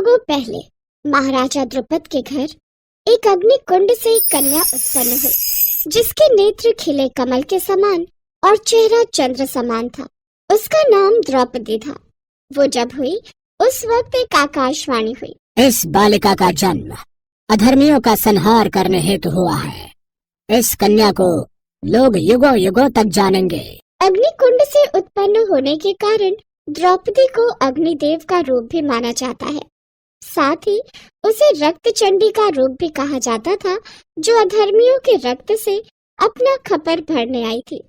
युगों पहले महाराजा द्रुपद के घर एक अग्नि कुंड से एक कन्या उत्पन्न हुई, जिसके नेत्र खिले कमल के समान और चेहरा चंद्र समान था। उसका नाम द्रौपदी था। वो जब हुई उस वक्त एक आकाशवाणी हुई, इस बालिका का जन्म अधर्मियों का संहार करने हेतु हुआ है। इस कन्या को लोग युगों युगों तक जानेंगे। अग्नि कुंड से उत्पन्न होने के कारण द्रौपदी को अग्निदेव का रूप भी माना जाता है। साथ ही उसे रक्त चंडी का रूप भी कहा जाता था, जो अधर्मियों के रक्त से अपना खपर भरने आई थी।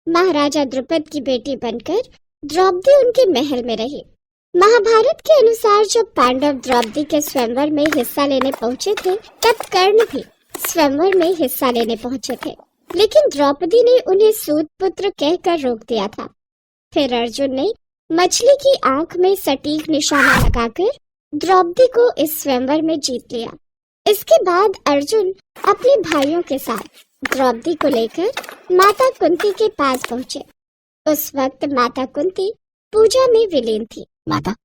महाराजा द्रुपद की बेटी बनकर द्रौपदी उनके महल में रही। महाभारत के अनुसार जब पांडव द्रौपदी के स्वयंवर में हिस्सा लेने पहुंचे थे, तब कर्ण भी स्वयंवर में हिस्सा लेने पहुंचे थे, लेकिन द्रौपदी ने उन्हें सूत पुत्र कहकर रोक दिया था। फिर अर्जुन ने मछली की आंख में सटीक निशाना लगाकर द्रौपदी को इस स्वयंवर में जीत लिया। इसके बाद अर्जुन अपने भाइयों के साथ द्रौपदी को लेकर माता कुंती के पास पहुँचे। उस वक्त माता कुंती पूजा में विलीन थी। माता,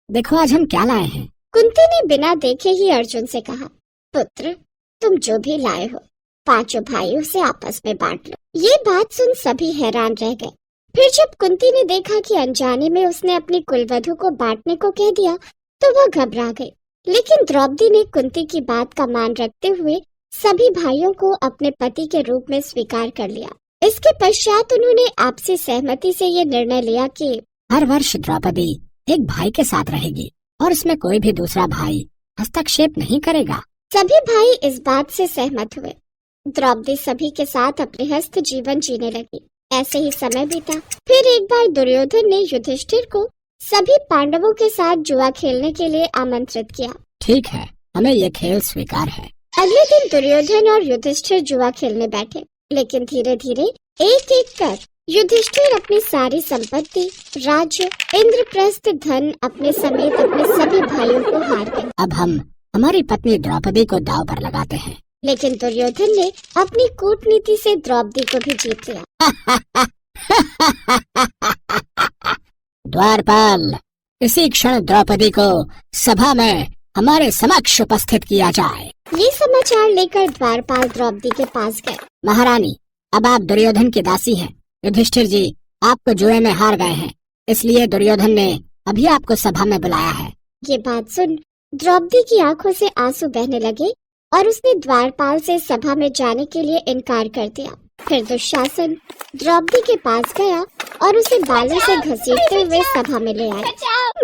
देखो आज हम क्या लाए हैं। कुंती ने बिना देखे ही अर्जुन से कहा, पुत्र, तुम जो भी लाए हो पांचों भाइयों से आपस में बांट लो। ये बात सुन सभी हैरान रह गए। फिर जब कुंती ने देखा कि अनजाने में उसने अपनी कुलवधू को बांटने को कह दिया, तो वह घबरा गई। लेकिन द्रौपदी ने कुंती की बात का मान रखते हुए सभी भाइयों को अपने पति के रूप में स्वीकार कर लिया। इसके पश्चात उन्होंने आपसी सहमति से ये निर्णय लिया कि हर वर्ष द्रौपदी एक भाई के साथ रहेगी और इसमें कोई भी दूसरा भाई हस्तक्षेप नहीं करेगा। सभी भाई इस बात से सहमत हुए। द्रौपदी सभी के साथ अपने हस्त जीवन जीने लगी। ऐसे ही समय बीता। फिर एक बार दुर्योधन ने युधिष्ठिर को सभी पांडवों के साथ जुआ खेलने के लिए आमंत्रित किया। ठीक है, हमें ये खेल स्वीकार है। अगले दिन दुर्योधन और युधिष्ठिर जुआ खेलने बैठे, लेकिन धीरे धीरे एक एक कर युधिष्ठिर अपनी सारी संपत्ति, राज्य, इंद्रप्रस्थ, धन अपने समेत अपने सभी भाइयों को हार गए। अब हम हमारी पत्नी द्रौपदी को दांव पर लगाते हैं। लेकिन दुर्योधन ने अपनी कूटनीति से द्रौपदी को भी जीत लिया। द्वारपाल, इसी क्षण द्रौपदी को सभा में हमारे समक्ष उपस्थित किया जाए। ये समाचार लेकर द्वारपाल द्रौपदी के पास गए। महारानी, अब आप दुर्योधन की दासी हैं। युधिष्ठिर जी आपको जुए में हार गए हैं, इसलिए दुर्योधन ने अभी आपको सभा में बुलाया है। ये बात सुन द्रौपदी की आंखों से आंसू बहने लगे और उसने द्वारपाल से सभा में जाने के लिए इनकार कर दिया। फिर दुशासन द्रौपदी के पास गया और उसे बालों से घसीटते हुए सभा में ले आया।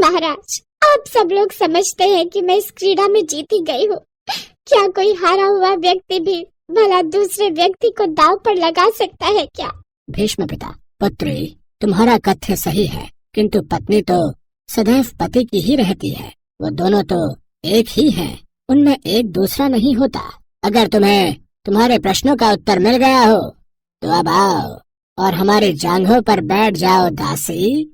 महाराज, आप सब लोग समझते हैं कि मैं इस क्रीड़ा में जीती गई हूँ। क्या कोई हारा हुआ व्यक्ति भी भला दूसरे व्यक्ति को दांव पर लगा सकता है क्या? भीष्म पिता, पुत्री, तुम्हारा कथ्य सही है, किंतु पत्नी तो सदैव पति की ही रहती है। वो दोनों तो एक ही हैं, उनमें एक दूसरा नहीं होता। अगर तुम्हें तुम्हारे प्रश्नों का उत्तर मिल गया हो तो अब आओ और हमारी जांघों पर बैठ जाओ दासी।